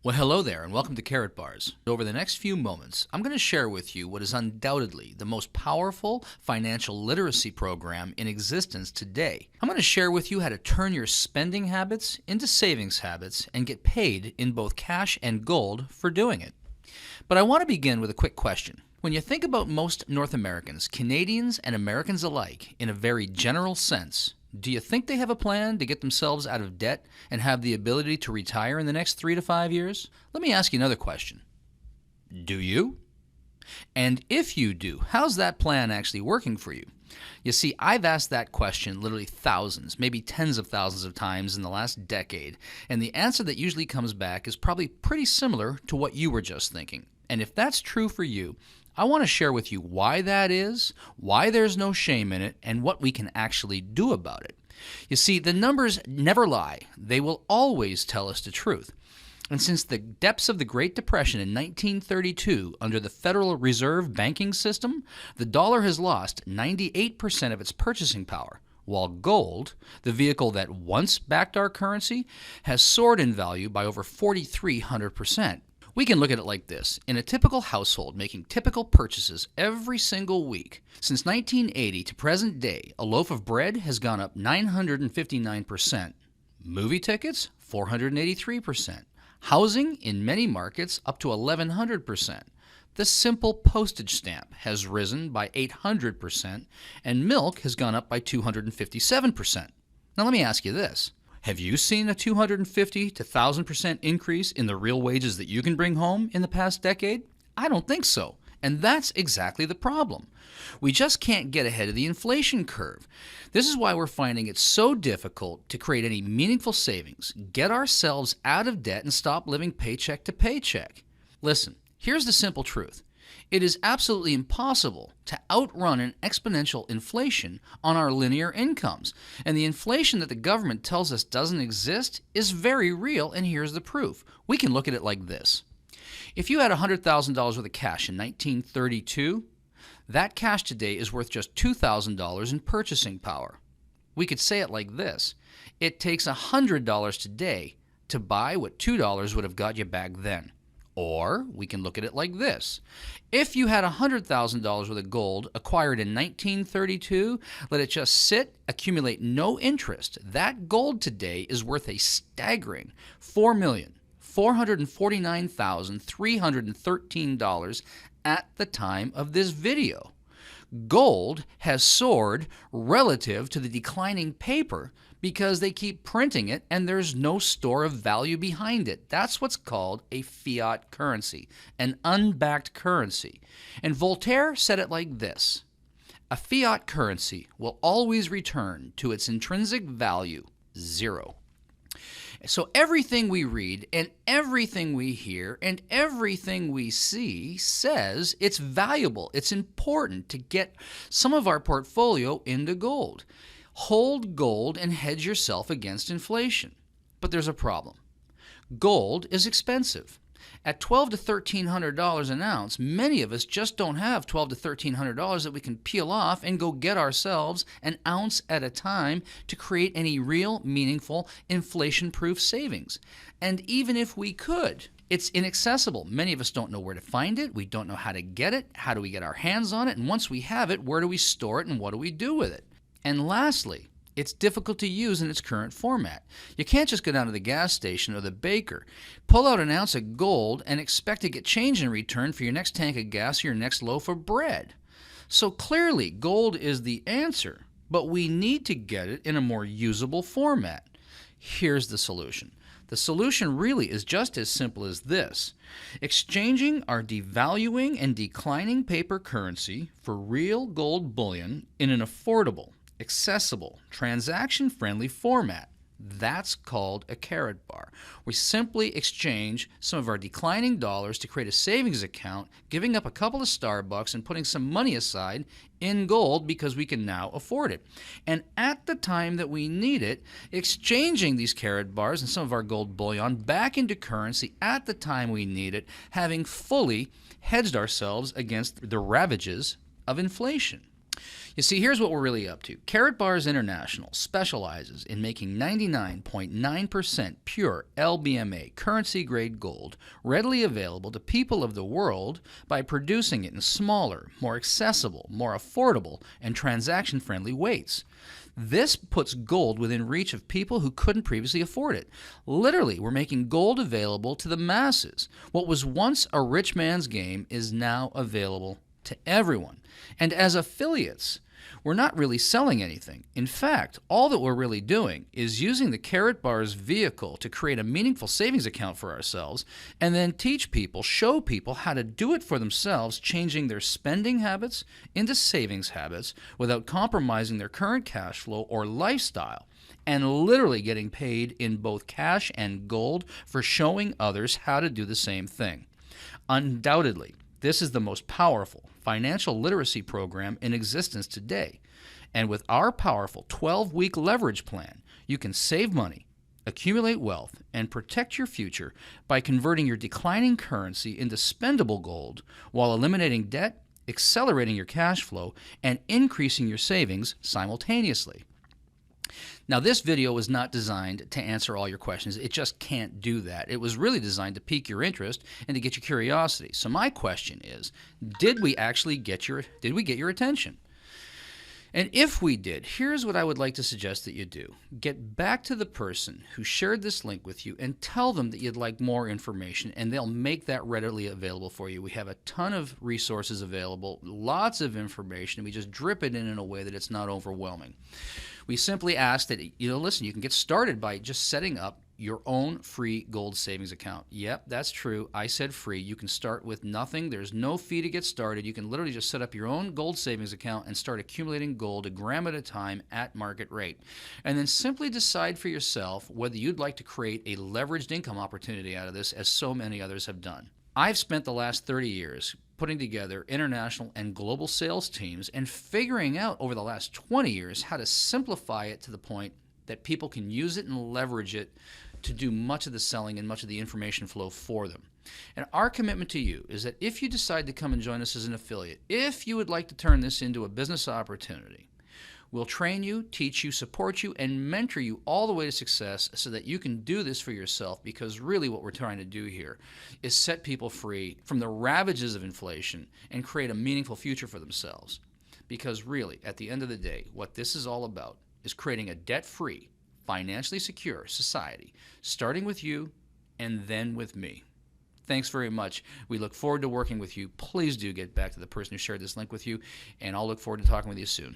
Well, hello there, and welcome to Karatbars. Over the next few moments, I'm going to share with you what is undoubtedly the most powerful financial literacy program in existence today. I'm going to share with you how to turn your spending habits into savings habits and get paid in both cash and gold for doing it. But I want to begin with a quick question. When you think about most North Americans, Canadians and Americans alike, in a very general sense, do you think they have a plan to get themselves out of debt and have the ability to retire in the next 3 to 5 years? Let me ask you another question. Do you? And if you do, how's that plan actually working for you? You see, I've asked that question literally thousands, maybe tens of thousands of times in the last decade, and the answer that usually comes back is probably pretty similar to what you were just thinking. And if that's true for you, I want to share with you why that is, why there's no shame in it, and what we can actually do about it. You see, the numbers never lie. They will always tell us the truth. And since the depths of the Great Depression in 1932, under the Federal Reserve banking system, the dollar has lost 98% of its purchasing power, while gold, the vehicle that once backed our currency, has soared in value by over 4,300%. We can look at it like this. In a typical household making typical purchases every single week, since 1980 to present day, a loaf of bread has gone up 959%. Movie tickets, 483%. Housing in many markets up to 1,100%. The simple postage stamp has risen by 800%, and milk has gone up by 257%. Now let me ask you this. Have you seen a 250 to 1,000% increase in the real wages that you can bring home in the past decade? I don't think so. And that's exactly the problem. We just can't get ahead of the inflation curve. This is why we're finding it so difficult to create any meaningful savings, get ourselves out of debt, and stop living paycheck to paycheck. Listen, here's the simple truth. It is absolutely impossible to outrun an exponential inflation on our linear incomes. And the inflation that the government tells us doesn't exist is very real, and here's the proof. We can look at it like this. If you had $100,000 worth of cash in 1932, that cash today is worth just $2,000 in purchasing power. We could say it like this. It takes $100 today to buy what $2 would have got you back then. Or we can look at it like this. If you had $100,000 worth of gold acquired in 1932, let it just sit, accumulate no interest. That gold today is worth a staggering $4,449,313 at the time of this video. Gold has soared relative to the declining paper because they keep printing it and there's no store of value behind it. That's what's called a fiat currency, an unbacked currency. And Voltaire said it like this: a fiat currency will always return to its intrinsic value, zero. So everything we read and everything we hear and everything we see says it's valuable, it's important to get some of our portfolio into gold. Hold gold and hedge yourself against inflation. But there's a problem. Gold is expensive. At $1,200 to $1,300 an ounce, many of us just don't have $1,200 to $1,300 that we can peel off and go get ourselves an ounce at a time to create any real, meaningful, inflation-proof savings. And even if we could, it's inaccessible. Many of us don't know where to find it. We don't know how to get it. How do we get our hands on it? And once we have it, where do we store it and what do we do with it? And lastly, it's difficult to use in its current format. You can't just go down to the gas station or the baker, pull out an ounce of gold, and expect to get change in return for your next tank of gas or your next loaf of bread. So clearly, gold is the answer, but we need to get it in a more usable format. Here's the solution. The solution really is just as simple as this: exchanging our devaluing and declining paper currency for real gold bullion in an affordable, accessible, transaction-friendly format. That's called a Karatbar. We simply exchange some of our declining dollars to create a savings account, giving up a couple of Starbucks and putting some money aside in gold because we can now afford it. And at the time that we need it, exchanging these Karatbars and some of our gold bullion back into currency at the time we need it, having fully hedged ourselves against the ravages of inflation. You see, here's what we're really up to. Karatbars International specializes in making 99.9% pure LBMA currency-grade gold readily available to people of the world by producing it in smaller, more accessible, more affordable, and transaction-friendly weights. This puts gold within reach of people who couldn't previously afford it. Literally, we're making gold available to the masses. What was once a rich man's game is now available to everyone. And as affiliates, we're not really selling anything. In fact, all that we're really doing is using the Karatbars vehicle to create a meaningful savings account for ourselves and then teach people, show people how to do it for themselves, changing their spending habits into savings habits without compromising their current cash flow or lifestyle, and literally getting paid in both cash and gold for showing others how to do the same thing. Undoubtedly, this is the most powerful financial literacy program in existence today. And with our powerful 12-week leverage plan, you can save money, accumulate wealth, and protect your future by converting your declining currency into spendable gold while eliminating debt, accelerating your cash flow, and increasing your savings simultaneously. Now, this video was not designed to answer all your questions. It just can't do that. It was really designed to pique your interest and to get your curiosity. So my question is, did we get your attention? And if we did, here's what I would like to suggest that you do. Get back to the person who shared this link with you and tell them that you'd like more information, and they'll make that readily available for you. We have a ton of resources available, lots of information, and we just drip it in a way that it's not overwhelming. We simply ask that, listen, you can get started by just setting up your own free gold savings account. Yep, that's true. I said free. You can start with nothing. There's no fee to get started. You can literally just set up your own gold savings account and start accumulating gold a gram at a time at market rate. And then simply decide for yourself whether you'd like to create a leveraged income opportunity out of this, as so many others have done. I've spent the last 30 years putting together international and global sales teams and figuring out over the last 20 years how to simplify it to the point that people can use it and leverage it to do much of the selling and much of the information flow for them. And our commitment to you is that if you decide to come and join us as an affiliate, if you would like to turn this into a business opportunity, we'll train you, teach you, support you, and mentor you all the way to success so that you can do this for yourself, because really what we're trying to do here is set people free from the ravages of inflation and create a meaningful future for themselves. Because really, at the end of the day, what this is all about is creating a debt-free, financially secure society, starting with you and then with me. Thanks very much. We look forward to working with you. Please do get back to the person who shared this link with you, and I'll look forward to talking with you soon.